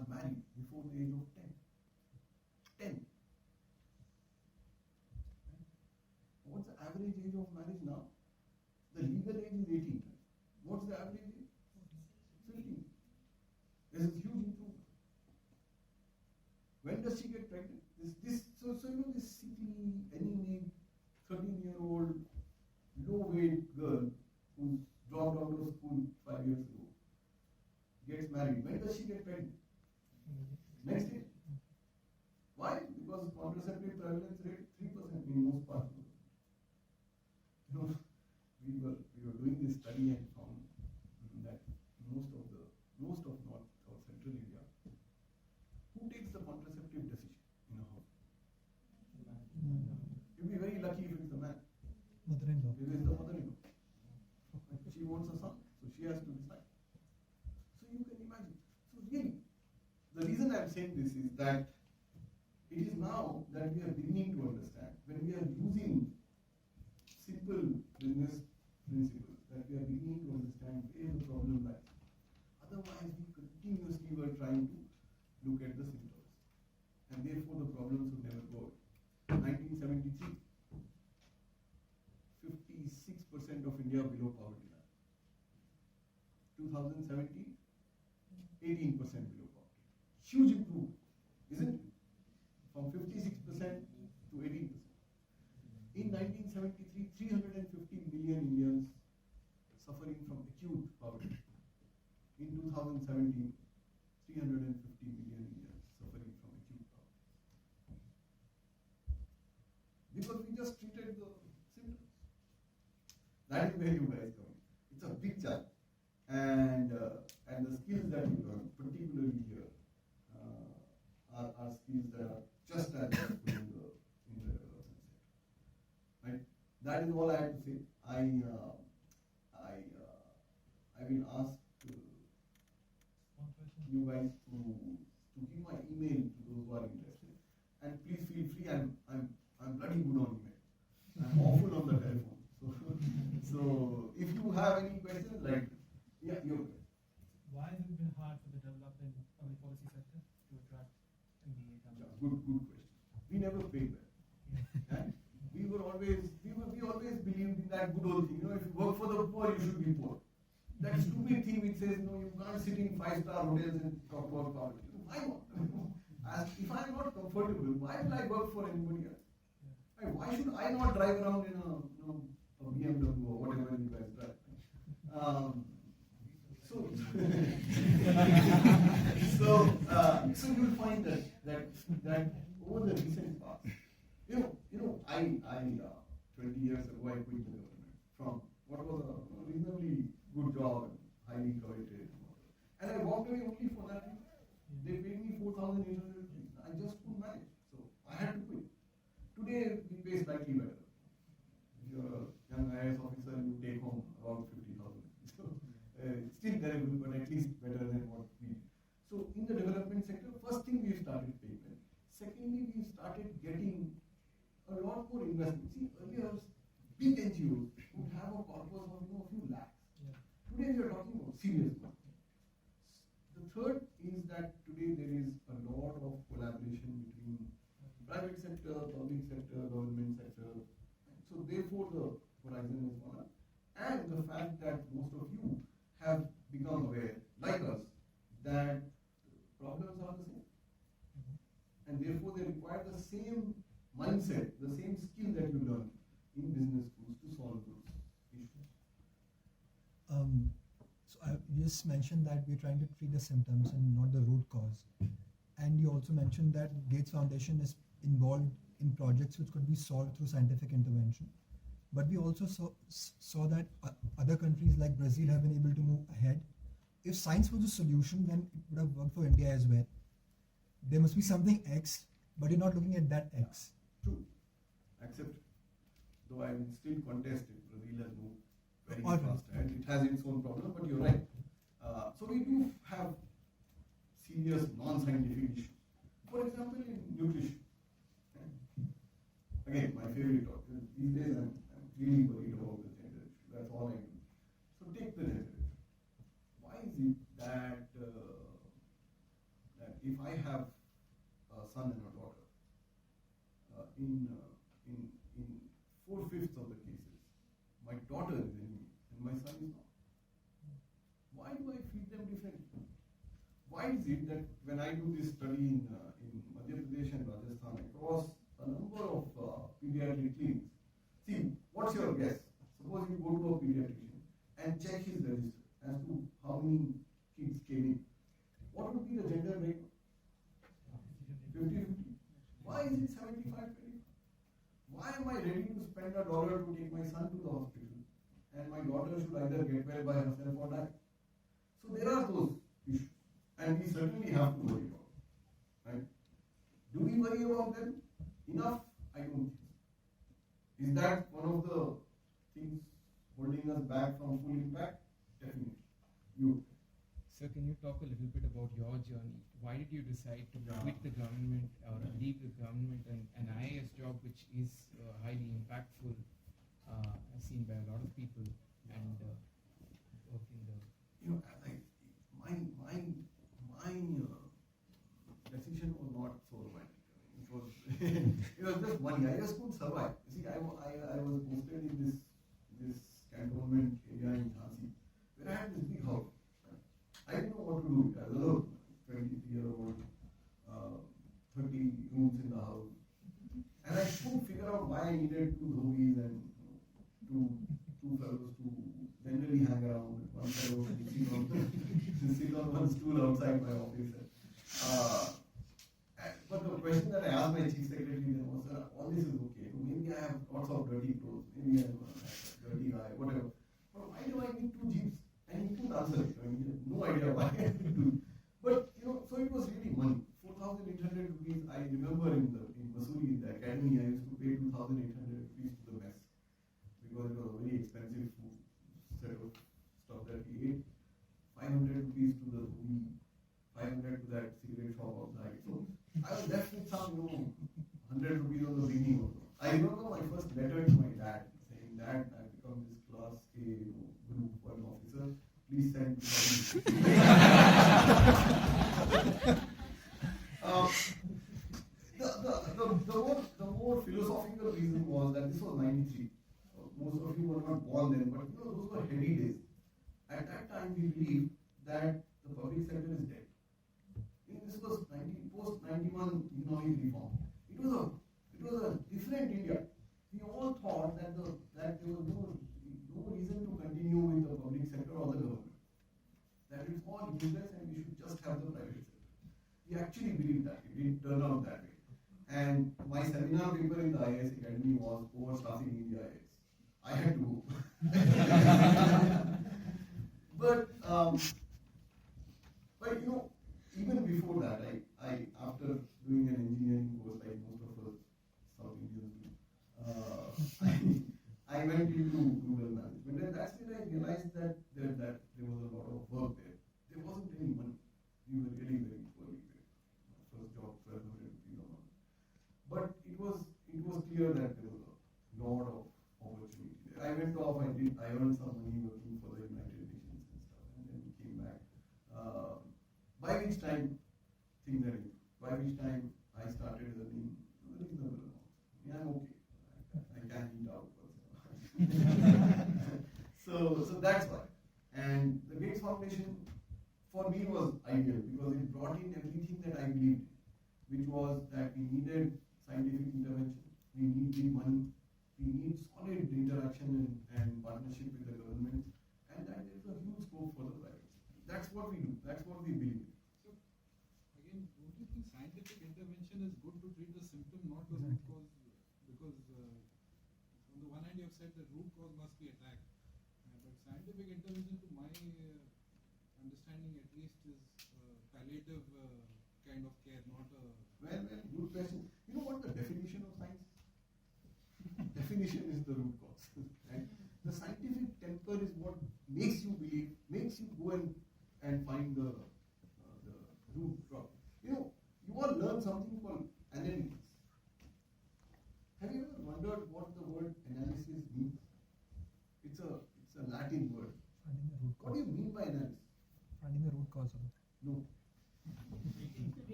are married before the age of 10. 10. What's the average age of marriage now? The legal age is 18. What's the average age? 15. There's a huge improvement. When does she get pregnant? So this sickly, anemic, 13-year-old, low-weight girl who's dropped out of school 5 years ago gets married. When does she get pregnant? Next day. Why? Because contraceptive prevalence rate 3% in most parts of the world. We were doing this study and found that most of North or Central India, who takes the contraceptive decision in a house? You'll be very lucky if it's the man. Mother-in-law. If it's the mother-in-law. She wants a son, so she has to decide. So you can imagine. So really, the reason I'm saying this is that it is now that we are beginning to understand, when we are using simple business principles, that we are beginning to understand where the problem lies. Otherwise, we continuously were trying to look at the symptoms. And therefore, the problems would never go away. 1973, 56% of India below poverty line. 2017, 18% below poverty. Huge improvement, isn't it? From 56% to 18%. In 1973, 350 million Indians suffering from acute poverty. In 2017, 350 million Indians suffering from acute poverty. Because we just treated the symptoms. That is where you guys come in. It's a big challenge. And the skills that you learn, particularly here, are skills that are just as useful in the development sector. Right? That is all I have to say. I will ask you guys to give my email to those who are interested. And please feel free. I'm bloody good on email. I'm awful on the telephone. So if you have any questions, like your question. Why has it been hard for the development public policy sector to attract MBA talent? Good question. We never paid well. And we always believed in that good old thing. If you work for the poor, you should be poor. That stupid thing which says, no, you can't sit in 5-star hotels and talk about poverty. Why not? If I'm not comfortable, why will I work for anybody else? Yeah. Why should I not drive around in a BMW or whatever you guys drive? So you'll find that over the recent past, 20 years ago I quit the government from what was a reasonably good job and highly coveted, and I walked away only for that reason. They paid me 4,800 rupees. I just couldn't manage, so I had to quit. Today we pay slightly better. If you're a young IAS officer, you take home around 50,000. So still terrible, but at least better than what we did. So in the development sector, first thing we started paying well. Secondly, we started getting a lot more investment. See, earlier big NGOs would have a corpus of a few lakhs. Yeah. Today we are talking about serious money. The third is that today there is a lot of collaboration between private sector, public sector, government sector. So therefore the horizon is gone up. And the fact that most of you have become aware, like us, that problems are the same. And therefore they require the same mindset, the same skill that you learn in business schools to solve those issues. So you just mentioned that we're trying to treat the symptoms and not the root cause. And you also mentioned that Gates Foundation is involved in projects which could be solved through scientific intervention. But we also saw that other countries like Brazil have been able to move ahead. If science was a solution, then it would have worked for India as well. There must be something X, but you're not looking at that X. True. Accept. Though I will still contest it. Brazil has moved very fast and it has its own problem, but you're right. So we do have serious non-scientific issues. For example, in nutrition. Again, my favorite topic. These days I'm really worried about the gender issue. That's all I do. So take the gender issue. Why is it that if I have a son and a daughter, in 4/5 of the cases, my daughter is enemy and my son is not. Why do I treat them differently? Why is it that when I do this study in Madhya Pradesh and Rajasthan across a number of pediatric clinics, see, what's your guess? Suppose you go to a pediatrician and check his register as to how many kids came in. What would be the gender ratio? 50-50. Why is it 75-25? Why am I ready to spend $1 to take my son to the hospital and my daughter should either get well by herself or die? So there are those issues, and we certainly have to worry about them, right? Do we worry about them enough? I don't think so. Is that one of the things holding us back from full impact? Definitely. You. So can you talk a little bit about your journey? Why did you decide to quit the government or leave the government and an IAS job, which is highly impactful, as seen by a lot of people, and work in the... You know, my decision was not so romantic. It was it was just money. I just couldn't survive. You see, I was posted in this cantonment area in Jhansi, where I had this big house. I didn't know what to do. I was alone, 23-year-old, 30 rooms in the house, and I couldn't figure out why I needed 2 dhobis and two fellows to generally hang around. One fellow to sit on one stool outside my office. But the question that I asked my chief secretary then was, "Sir, all this is okay. Maybe I have lots of dirty clothes. Maybe I have a dirty eye, whatever. But why do I need 2 jeeps?" And he couldn't answer it. I mean, he had no idea why I had to do it. But you know, so it was really money. 4,800 rupees. I remember in Mussoorie, in the academy, I used to pay 2,800 rupees to the mess because it was a very expensive food set of stuff that we ate. 500 rupees to the movie, 500 to that cigarette shop outside. So I was left with some, 100 rupees on the beginning also. I remember my first letter to my dad saying, "Dad, I've become this class A group 1 officer. Please send me the more philosophical reason was that this was 93. Most of you were not born then, but those were heady days. At that time, we believed that the public sector is dead. This was post-91 economic reform. It was a different India. We all thought that there was no reason to continue with the public sector or the government. That it's all useless and we should just have the private sector. We actually believed that. It didn't turn out that way. And my seminar paper in the IAS Academy was overstaffing in the IAS. I had to go. But even before that, I after doing an engineering course like most of us South Indians do, I went into rural management, and that's when I realized that there was a lot of work there. There wasn't any money. We were really very poorly paid. My first job, 1,200 rupees a month. But it was clear that there was a lot of opportunity there. I went off. I earned some money working for the United Nations and stuff, and then came back. By which time things had improved. By which time I started earning reasonable amount. Yeah, I'm okay. I can eat out. So that's why. And the Gates Foundation for me was ideal because it brought in everything that I believed in, which was that we needed scientific intervention, we need big money, we need solid interaction and partnership with the government, and that there is a huge scope for the private sector. That's what we do. That's what we believe in. So, again, don't you think scientific intervention is good to treat the symptom, not the root cause? Because on the one hand, you have said the root cause must be attacked, but scientific intervention, to my understanding at least, is palliative kind of care, not a... Well, good question. You know what the definition of science is? Definition is the root cause. Right? The scientific temper is what makes you believe, makes you go and find the root problem. You all learn something called analysis. Have you ever wondered what the word analysis means? It's a Latin word. Finding the root What do cause. you mean by analysis? Finding the root cause of it. No.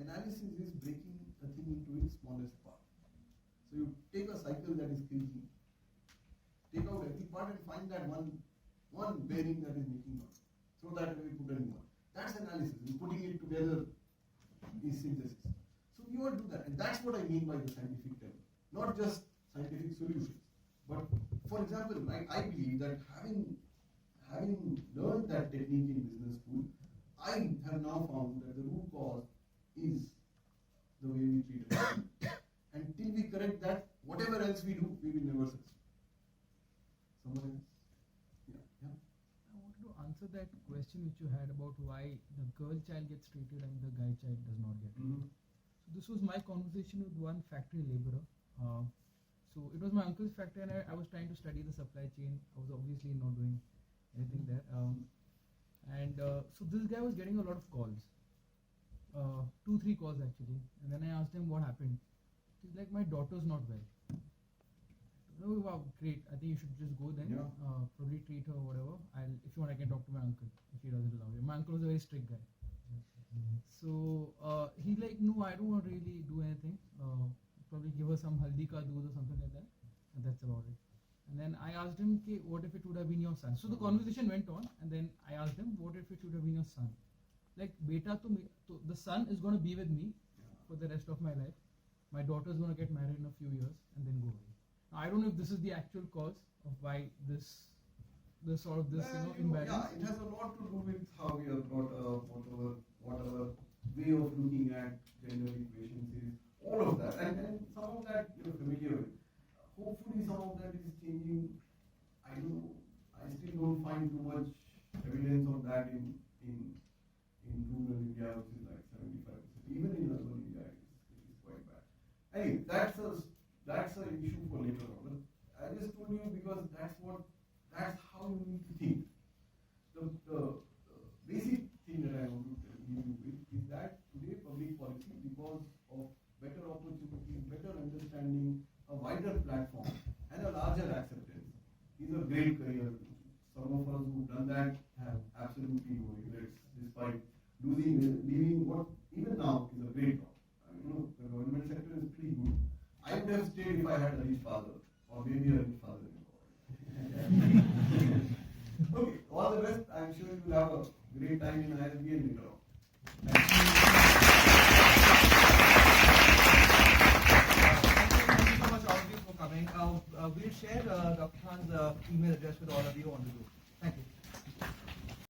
Analysis is breaking a thing into its smallest part. So you take a cycle that is creaking, take out every part and find that one bearing that is making noise. Throw that away, put a new one. That's analysis. And putting it together is synthesis. So we all do that, and that's what I mean by the scientific term. Not just scientific solutions, but for example, I believe that having learned that technique in business school, I have now found that the root cause is the way we treat it. And till we correct that, whatever else we do, we will never succeed. Someone else? Yeah. I wanted to answer that question which you had about why the girl child gets treated and the guy child does not get treated. So this was my conversation with one factory laborer. So it was my uncle's factory, and I was trying to study the supply chain. I was obviously not doing anything there. So this guy was getting a lot of calls, 2-3 calls actually. And then I asked him what happened. He's like, my daughter's not well. Oh wow, great. I think you should just go then. Yeah. Probably treat her or whatever. If you want, I can talk to my uncle if he doesn't allow you. My uncle was a very strict guy. So he's like, no, I don't want to really do anything. Probably give her some haldi ka doodh or something like that. And that's about it. And then I asked him, what if it would have been your son? So the conversation went on, and then I asked him, what if it would have been your son? Like, beta to the son is going to be with me for the rest of my life. My daughter is going to get married in a few years and then go away. Now, I don't know if this is the actual cause of why this imbalance. Yeah, it has a lot to do with how we are brought up, what our way of looking at gender equations is, all of that. And some of that you're familiar with. Hopefully some of that is changing. I still don't find too much evidence of that in rural India, which is like 75%. Even in urban India, it is quite bad. Anyway, that's an issue for later on. But I just told you because that's how you need to think. The basic thing that I want to leave you with is that today public policy, because of better opportunity, better understanding, a wider platform, and a larger acceptance, is a great career. Some of us who've done that have absolutely no regrets, despite leaving what even now is a great job. The government sector is pretty good. I would have stayed if I had a rich father, or maybe a rich father. Okay, all the best. I'm sure you will have a great time in ISB and later on. Thank you so much, all of you, for coming. We'll share Dr. Khan's email address with all of you on the group.